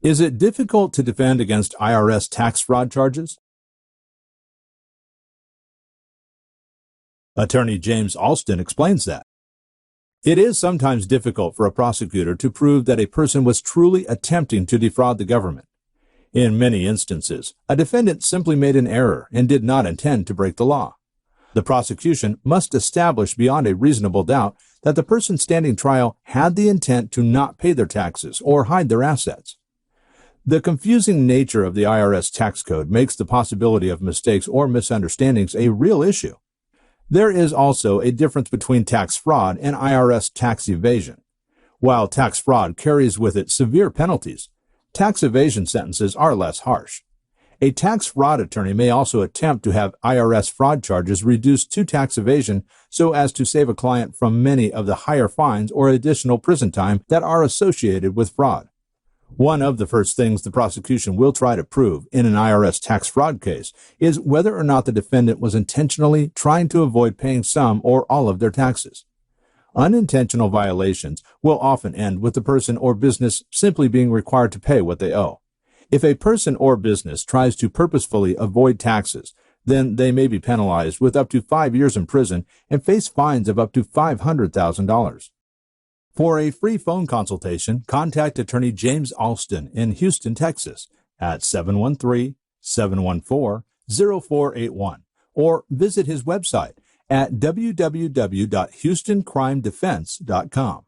Is it difficult to defend against IRS tax fraud charges? Attorney James Alston explains that. It is sometimes difficult for a prosecutor to prove that a person was truly attempting to defraud the government. In many instances, a defendant simply made an error and did not intend to break the law. The prosecution must establish beyond a reasonable doubt that the person standing trial had the intent to not pay their taxes or hide their assets. The confusing nature of the IRS tax code makes the possibility of mistakes or misunderstandings a real issue. There is also a difference between tax fraud and IRS tax evasion. While tax fraud carries with it severe penalties, tax evasion sentences are less harsh. A tax fraud attorney may also attempt to have IRS fraud charges reduced to tax evasion so as to save a client from many of the higher fines or additional prison time that are associated with fraud. One of the first things the prosecution will try to prove in an IRS tax fraud case is whether or not the defendant was intentionally trying to avoid paying some or all of their taxes. Unintentional violations will often end with the person or business simply being required to pay what they owe. If a person or business tries to purposefully avoid taxes, then they may be penalized with up to 5 years in prison and face fines of up to $500,000. For a free phone consultation, contact Attorney James Alston in Houston, Texas at 713-714-0481 or visit his website at www.houstoncrimedefense.com.